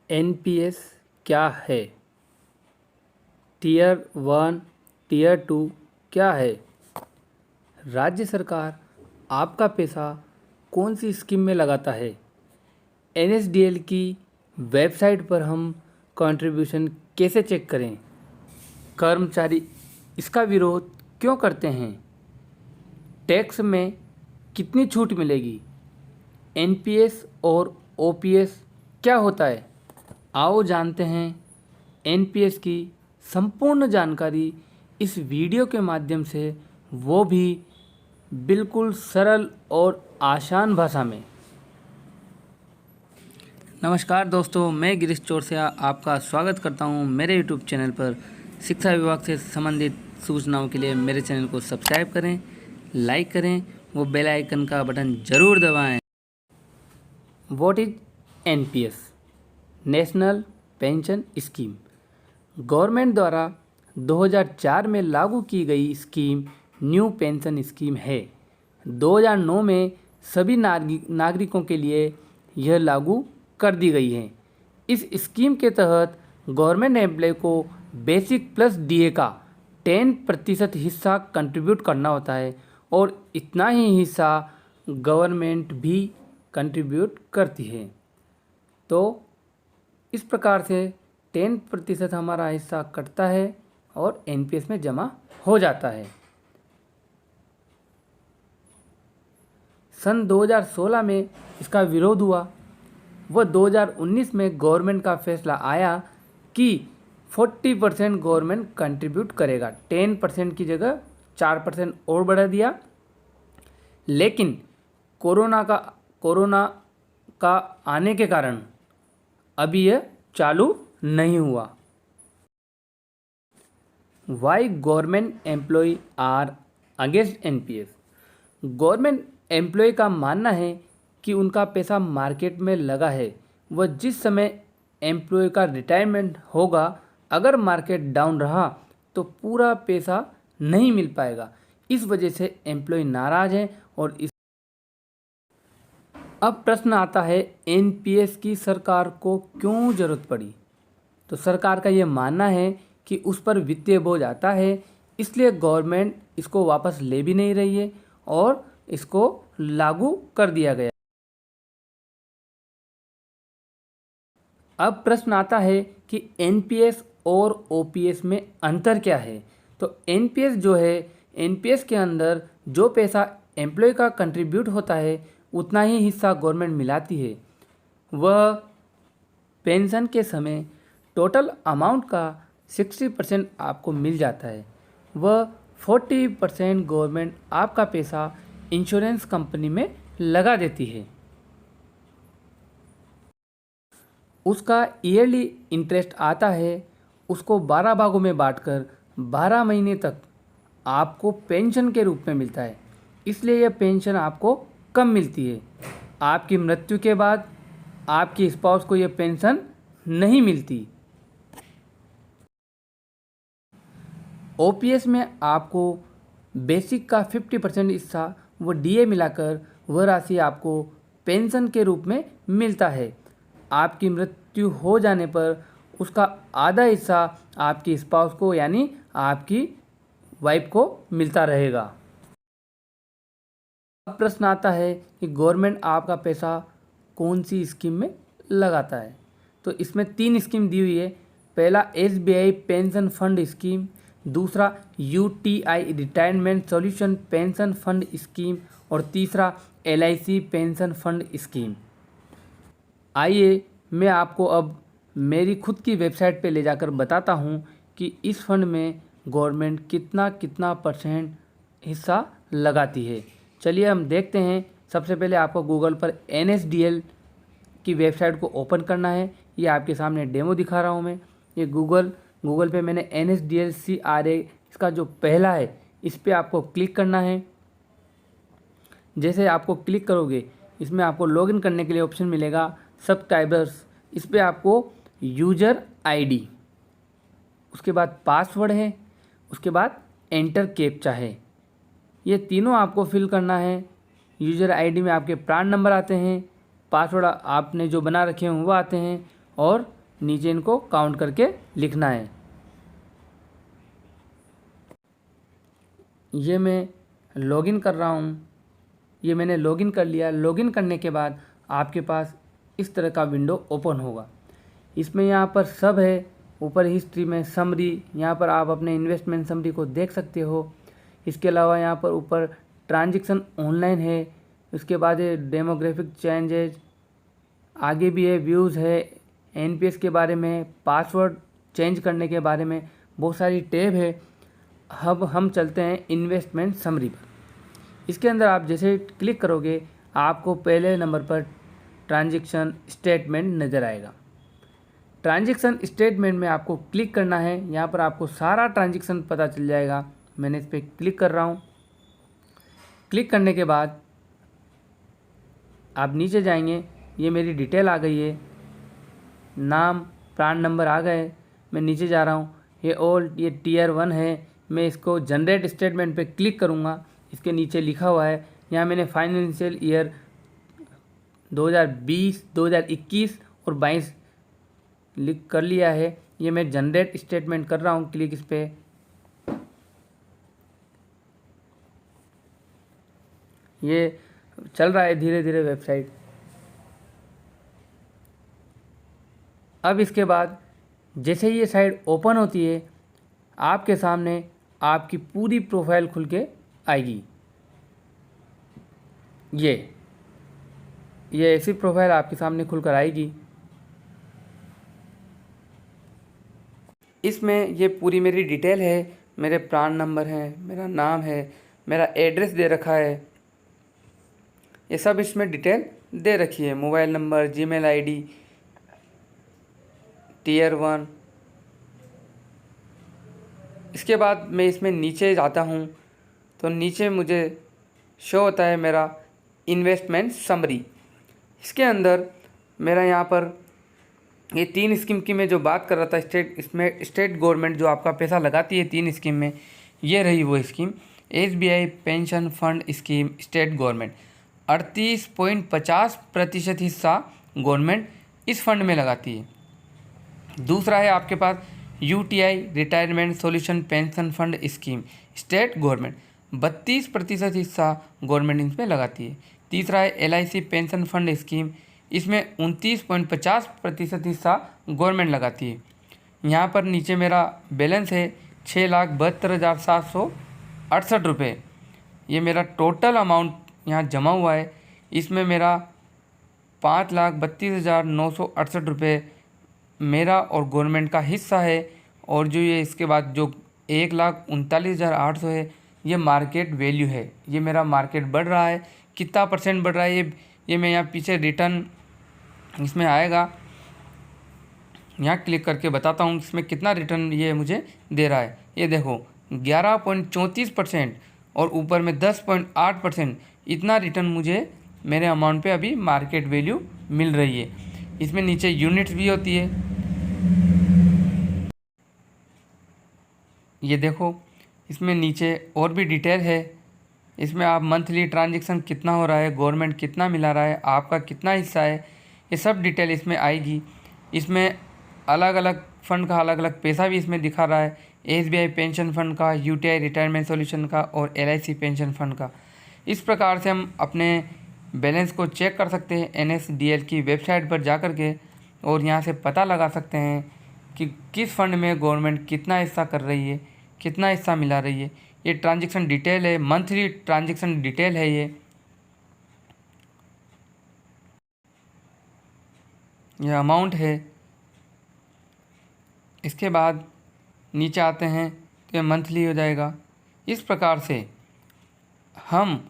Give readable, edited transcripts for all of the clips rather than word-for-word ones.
NPS क्या है? Tier 1, tier 2 क्या है? राज्य सरकार आपका पैसा कौन सी स्कीम में लगाता है? एनएसडीएल की वेबसाइट पर हम कंट्रीब्यूशन कैसे चेक करें? कर्मचारी इसका विरोध क्यों करते हैं? टैक्स में कितनी छूट मिलेगी? एनपीएस और ओपीएस क्या होता है? आओ जानते हैं एनपीएस की संपूर्ण जानकारी इस वीडियो के माध्यम से, वो भी बिल्कुल सरल और आसान भाषा में। नमस्कार दोस्तों, मैं गिरीश चौरसिया आपका स्वागत करता हूं मेरे यूट्यूब चैनल पर। शिक्षा विभाग से संबंधित सूचनाओं के लिए मेरे चैनल को सब्सक्राइब करें, लाइक करें, वो बेल आइकन का बटन ज़रूर दबाएं। What is NPS? National pension scheme government द्वारा 2004 में लागू की गई स्कीम न्यू पेंशन स्कीम है। 2009 में सभी नागरिकों के लिए यह लागू कर दी गई है। इस स्कीम के तहत गवर्नमेंट एम्प्लॉय को बेसिक प्लस डीए का 10% हिस्सा कंट्रीब्यूट करना होता है और इतना ही हिस्सा गवर्नमेंट भी कंट्रीब्यूट करती है। तो इस प्रकार से 10% हमारा हिस्सा कटता है और एनपीएस में जमा हो जाता है। सन 2016 में इसका विरोध हुआ। वह 2019 में गवर्नमेंट का फैसला आया कि 40% गवर्नमेंट कंट्रीब्यूट करेगा। 10% की जगह 4% और बढ़ा दिया। लेकिन कोरोना का आने के कारण अभी यह चालू नहीं हुआ। Why government employ are against NPS? Government employ का मानना है कि उनका पैसा मार्केट में लगा है। वह जिस समय एम्प्लॉय का रिटायरमेंट होगा, अगर मार्केट डाउन रहा तो पूरा पैसा नहीं मिल पाएगा। इस वजह से एम्प्लॉय नाराज है और अब प्रश्न आता है, एनपीएस की सरकार को क्यों ज़रूरत पड़ी? तो सरकार का ये मानना है कि उस पर वित्तीय बोझ आता है, इसलिए गवर्नमेंट इसको वापस ले भी नहीं रही है और इसको लागू कर दिया गया। अब प्रश्न आता है कि एनपीएस और ओपीएस में अंतर क्या है? तो एनपीएस जो है, एनपीएस के अंदर जो पैसा एम्प्लॉय का कंट्रीब्यूट होता है उतना ही हिस्सा गवर्नमेंट मिलाती है। वह पेंशन के समय टोटल अमाउंट का 60% आपको मिल जाता है। वह 40% गवर्नमेंट आपका पैसा इंश्योरेंस कंपनी में लगा देती है। उसका ईयरली इंटरेस्ट आता है, उसको 12 भागों में बांटकर 12 महीने तक आपको पेंशन के रूप में मिलता है। इसलिए यह पेंशन आपको कम मिलती है। आपकी मृत्यु के बाद आपकी स्पाउस को यह पेंशन नहीं मिलती। ओपीएस में आपको बेसिक का 50% हिस्सा वो डीए मिलाकर वह राशि आपको पेंशन के रूप में मिलता है। आपकी मृत्यु हो जाने पर उसका आधा हिस्सा आपकी स्पाउस को यानी आपकी वाइफ को मिलता रहेगा। अब प्रश्न आता है कि गवर्नमेंट आपका पैसा कौन सी स्कीम में लगाता है? तो इसमें 3 स्कीम दी हुई है। पहला एसबीआई पेंशन फंड स्कीम, दूसरा UTI retirement solution pension fund scheme और तीसरा एलआईसी पेंशन फंड स्कीम। आइए मैं आपको अब मेरी खुद की वेबसाइट पे ले जाकर बताता हूँ कि इस फंड में गवर्नमेंट कितना परसेंट हिस्सा लगाती है। चलिए हम देखते हैं। सबसे पहले आपको गूगल पर एनएसडीएल की वेबसाइट को ओपन करना है। ये आपके सामने डेमो दिखा रहा हूँ मैं। ये गूगल पे मैंने एनएसडीएल CRA इसका जो पहला है इस पर आपको क्लिक करना है। जैसे आपको क्लिक करोगे इसमें आपको लॉगिन करने के लिए ऑप्शन मिलेगा सब्सक्राइबर्स। इस पर आपको यूजर आईडी, उसके बाद पासवर्ड है, उसके बाद एंटर कैप्चा है, ये तीनों आपको फिल करना है। यूजर आईडी में आपके प्राण नंबर आते हैं, पासवर्ड आपने जो बना रखे हैं वो आते हैं और नीचे इनको काउंट करके लिखना है। ये मैं लॉगिन कर रहा हूँ। ये मैंने लॉगिन कर लिया। लॉगिन करने के बाद आपके पास इस तरह का विंडो ओपन होगा। इसमें यहाँ पर सब है, ऊपर हिस्ट्री में समरी, यहाँ पर आप अपने इन्वेस्टमेंट समरी को देख सकते हो। इसके अलावा यहाँ पर ऊपर ट्रांजैक्शन ऑनलाइन है। उसके बाद है डेमोग्राफिक चेंजेज, आगे भी है व्यूज़ है, एनपीएस के बारे में, पासवर्ड चेंज करने के बारे में, बहुत सारी टैब है। अब हम चलते हैं इन्वेस्टमेंट समरी पर। इसके अंदर आप जैसे क्लिक करोगे आपको पहले नंबर पर ट्रांजैक्शन स्टेटमेंट नज़र आएगा। ट्रांजैक्शन स्टेटमेंट में आपको क्लिक करना है। यहाँ पर आपको सारा ट्रांजैक्शन पता चल जाएगा। मैंने इस पर क्लिक कर रहा हूँ। क्लिक करने के बाद आप नीचे जाएंगे। ये मेरी डिटेल आ गई है, नाम, प्रान नंबर आ गए। मैं नीचे जा रहा हूँ। ये टीयर 1 है। मैं इसको जनरेट स्टेटमेंट पे क्लिक करूँगा। इसके नीचे लिखा हुआ है, यहाँ मैंने फाइनेंशियल ईयर 2020, 2021 और 22 लिख कर लिया है। ये मैं जनरेट स्टेटमेंट कर रहा हूँ। क्लिक इस पर। ये चल रहा है धीरे धीरे वेबसाइट। अब इसके बाद जैसे ही ये साइट ओपन होती है आपके सामने आपकी पूरी प्रोफाइल खुल के आएगी। ये ऐसी प्रोफाइल आपके सामने खुलकर आएगी। इसमें ये पूरी मेरी डिटेल है, मेरे प्रान नंबर है, मेरा नाम है, मेरा एड्रेस दे रखा है, ये सब इसमें डिटेल दे रखी है। Mobile number, Gmail ID, tier 1। इसके बाद मैं इसमें नीचे जाता हूँ तो नीचे मुझे शो होता है मेरा इन्वेस्टमेंट समरी। इसके अंदर मेरा यहाँ पर ये 3 स्कीम की मैं जो बात कर रहा था, इसमें स्टेट गवर्नमेंट जो आपका पैसा लगाती है 3 स्कीम में, ये रही वो scheme. SBI pension fund scheme state government 38.50% हिस्सा गवर्नमेंट इस फंड में लगाती है। दूसरा है आपके पास UTI retirement solution pension fund scheme state government 32% हिस्सा गवर्नमेंट इसमें लगाती है। तीसरा है एलआईसी पेंशन फंड स्कीम, इसमें 29.50% हिस्सा गवर्नमेंट लगाती है। यहाँ पर नीचे मेरा बैलेंस है 6,72,768 रुपये। ये मेरा टोटल अमाउंट यहाँ जमा हुआ है। इसमें मेरा 5,32,968 रुपये मेरा और गवर्नमेंट का हिस्सा है। और जो ये इसके बाद जो 1,39,800 है ये मार्केट वैल्यू है। ये मेरा मार्केट बढ़ रहा है, कितना % बढ़ रहा है ये मैं यहाँ पीछे रिटर्न इसमें आएगा, यहाँ क्लिक करके बताता हूँ इसमें कितना रिटर्न ये मुझे दे रहा है। ये देखो 11.34% और ऊपर में 10.8%, इतना रिटर्न मुझे मेरे अमाउंट पे अभी मार्केट वैल्यू मिल रही है। इसमें नीचे यूनिट्स भी होती है। ये देखो इसमें नीचे और भी डिटेल है। इसमें आप मंथली ट्रांजैक्शन कितना हो रहा है, गवर्नमेंट कितना मिला रहा है, आपका कितना हिस्सा है, ये सब डिटेल इसमें आएगी। इसमें अलग अलग फ़ंड का अलग अलग पैसा भी इसमें दिखा रहा है, एसबीआई पेंशन फ़ंड का, यूटीआई रिटायरमेंट सॉल्यूशन का और एलआईसी पेंशन फ़ंड का। इस प्रकार से हम अपने बैलेंस को चेक कर सकते हैं एनएसडीएल की वेबसाइट पर जा कर के, और यहाँ से पता लगा सकते हैं कि किस फ़ंड में गवर्नमेंट कितना हिस्सा कर रही है, कितना हिस्सा मिला रही है। ये ट्रांजैक्शन डिटेल है, मंथली ट्रांजैक्शन डिटेल है ये अमाउंट है। इसके बाद नीचे आते हैं तो ये मंथली हो जाएगा। इस प्रकार से हम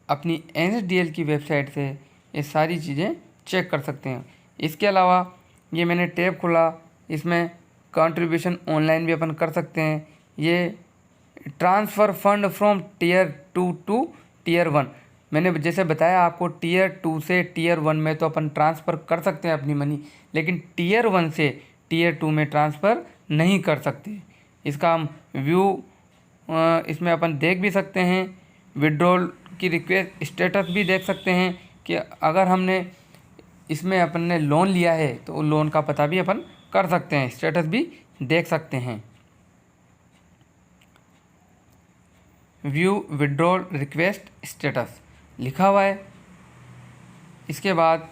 अपनी एनएसडीएल की वेबसाइट से ये सारी चीज़ें चेक कर सकते हैं। इसके अलावा ये मैंने टैब खोला, इसमें कंट्रीब्यूशन ऑनलाइन भी अपन कर सकते हैं। ये transfer fund from tier 2 to tier 1, मैंने जैसे बताया आपको टीयर 2 से टीयर 1 में तो अपन ट्रांसफ़र कर सकते हैं अपनी मनी, लेकिन टीयर 1 से टीयर 2 में ट्रांसफ़र नहीं कर सकते। इसका हम व्यू इसमें अपन देख भी सकते हैं, विड्रॉल की रिक्वेस्ट स्टेटस भी देख सकते हैं कि अगर हमने इसमें अपन ने लोन लिया है तो लोन का पता भी अपन कर सकते हैं, स्टेटस भी देख सकते हैं। व्यू विड्रॉल रिक्वेस्ट स्टेटस लिखा हुआ है। इसके बाद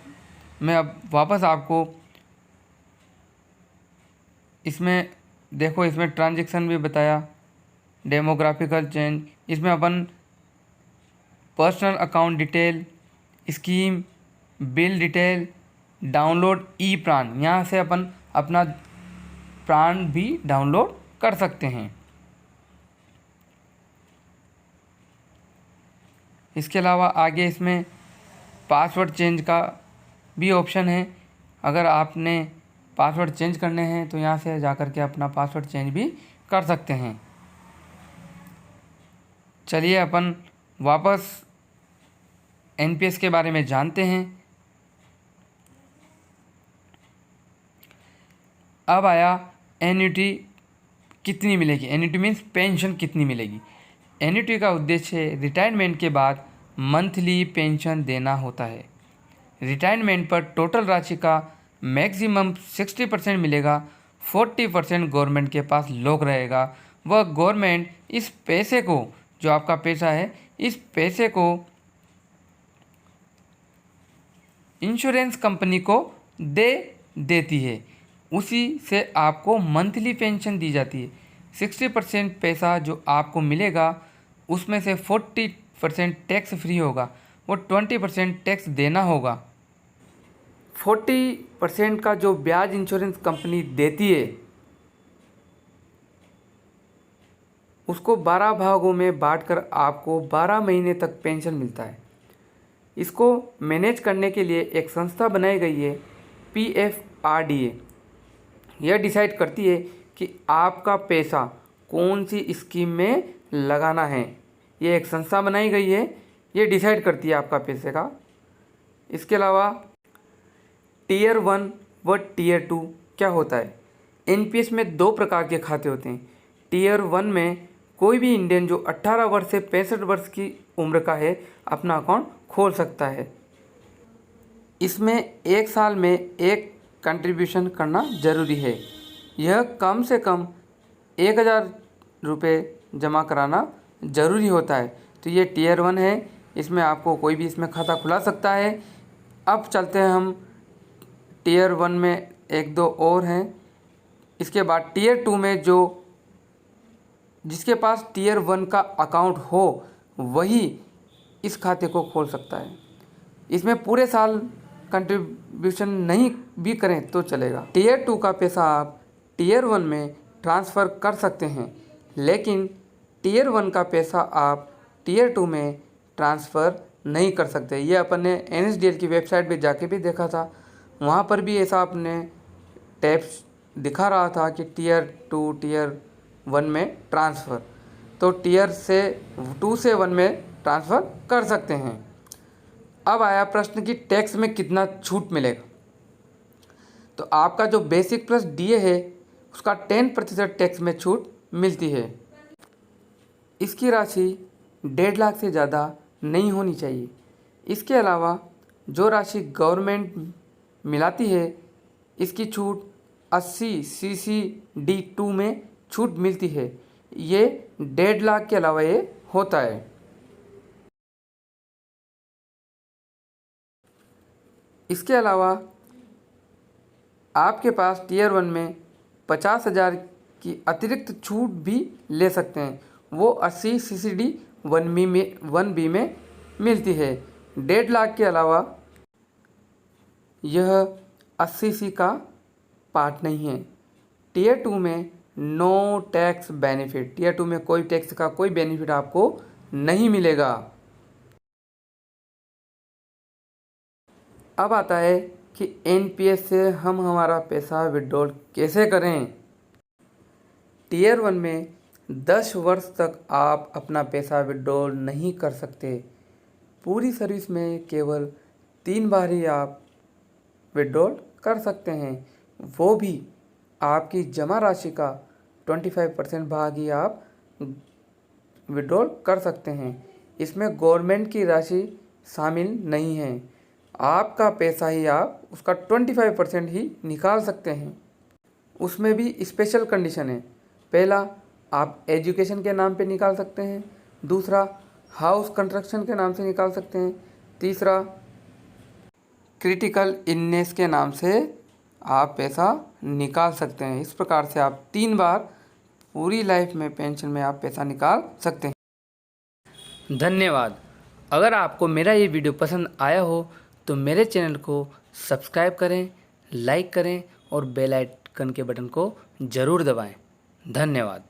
मैं अब वापस आपको इसमें देखो, इसमें ट्रांजैक्शन भी बताया, डेमोग्राफिकल चेंज, इसमें अपन personal account detail, scheme, bill detail, download E PRAN, यहाँ से अपन अपना प्राण भी डाउनलोड कर सकते हैं। इसके अलावा आगे इसमें पासवर्ड चेंज का भी ऑप्शन है। अगर आपने पासवर्ड चेंज करने हैं तो यहाँ से जा कर के अपना पासवर्ड चेंज भी कर सकते हैं। चलिए अपन वापस एनपीएस के बारे में जानते हैं। अब आया एन्युटी कितनी मिलेगी। एन्युटी मीन्स पेंशन कितनी मिलेगी। एन्युटी का उद्देश्य रिटायरमेंट के बाद मंथली पेंशन देना होता है। रिटायरमेंट पर टोटल राशि का मैक्सिमम 60% मिलेगा, 40% गवर्नमेंट के पास लॉक रहेगा। वह गवर्नमेंट इस पैसे को, जो आपका पैसा है, इस पैसे को इंश्योरेंस कंपनी को दे देती है, उसी से आपको मंथली पेंशन दी जाती है। 60% पैसा जो आपको मिलेगा उसमें से 40% टैक्स फ्री होगा, वो 20% टैक्स देना होगा। 40% का जो ब्याज इंश्योरेंस कंपनी देती है उसको 12 भागों में बांटकर आपको 12 महीने तक पेंशन मिलता है। इसको मैनेज करने के लिए एक संस्था बनाई गई है, PFRDA। यह डिसाइड करती है कि आपका पैसा कौन सी स्कीम में लगाना है। ये एक संस्था बनाई गई है, ये डिसाइड करती है आपका पैसे का। इसके अलावा टीयर 1 व टीयर 2 क्या होता है। एनपीएस में 2 प्रकार के खाते होते हैं। टीयर 1 में कोई भी इंडियन जो 18 वर्ष से 65 वर्ष की उम्र का है अपना अकाउंट खोल सकता है। इसमें 1 साल में एक कंट्रीब्यूशन करना ज़रूरी है। यह कम से कम 1000 रुपये जमा कराना ज़रूरी होता है। तो ये टीयर 1 है, इसमें आपको कोई भी इसमें खाता खुला सकता है। अब चलते हैं हम टीयर 1 में 1-2 और हैं। इसके बाद टीयर 2 में जिसके पास टीयर 1 का अकाउंट हो वही इस खाते को खोल सकता है। इसमें पूरे साल कंट्रीब्यूशन नहीं भी करें तो चलेगा। टीयर 2 का पैसा आप टीयर 1 में ट्रांसफ़र कर सकते हैं, लेकिन टीयर 1 का पैसा आप टीयर 2 में ट्रांसफ़र नहीं कर सकते। ये अपन ने NSDL की वेबसाइट पे जाके भी देखा था, वहाँ पर भी ऐसा अपने टैब्स दिखा रहा था कि टीयर 2 टीयर 1 में ट्रांसफ़र, तो टीयर 2 से 1 में ट्रांसफ़र कर सकते हैं। अब आया प्रश्न कि टैक्स में कितना छूट मिलेगा। तो आपका जो बेसिक प्लस DA है उसका 10% टैक्स में छूट मिलती है। इसकी राशि 1.5 लाख से ज़्यादा नहीं होनी चाहिए। इसके अलावा जो राशि गवर्नमेंट मिलाती है इसकी छूट 80 CCD2 में छूट मिलती है। ये 1.5 लाख के अलावा ये होता है। इसके अलावा आपके पास टीयर 1 में 50,000 की अतिरिक्त छूट भी ले सकते हैं, वो 80 CCD 1B में मिलती है। 1.5 लाख के अलावा यह 80C का पार्ट नहीं है। टीयर 2 में नो टैक्स बेनिफिट, टीयर 2 में कोई टैक्स का कोई बेनिफिट आपको नहीं मिलेगा। अब आता है कि एनपीएस से हम हमारा पैसा विड्रॉल कैसे करें। टीयर 1 में 10 वर्ष तक आप अपना पैसा विड्रॉल नहीं कर सकते। पूरी सर्विस में केवल 3 बार ही आप विड्रॉल कर सकते हैं, वो भी आपकी जमा राशि का 25% भाग ही आप विड्रॉल कर सकते हैं। इसमें गवर्नमेंट की राशि शामिल नहीं है। आपका पैसा ही आप उसका 25% ही निकाल सकते हैं। उसमें भी स्पेशल कंडीशन है। पहला, आप एजुकेशन के नाम पे निकाल सकते हैं। दूसरा, हाउस कंस्ट्रक्शन के नाम से निकाल सकते हैं। तीसरा, क्रिटिकल इलनेस के नाम से आप पैसा निकाल सकते हैं। इस प्रकार से आप 3 बार पूरी लाइफ में पेंशन में आप पैसा निकाल सकते हैं। धन्यवाद। अगर आपको मेरा ये वीडियो पसंद आया हो तो मेरे चैनल को सब्सक्राइब करें, लाइक करें और बेल आइकन के बटन को ज़रूर दबाएं। धन्यवाद।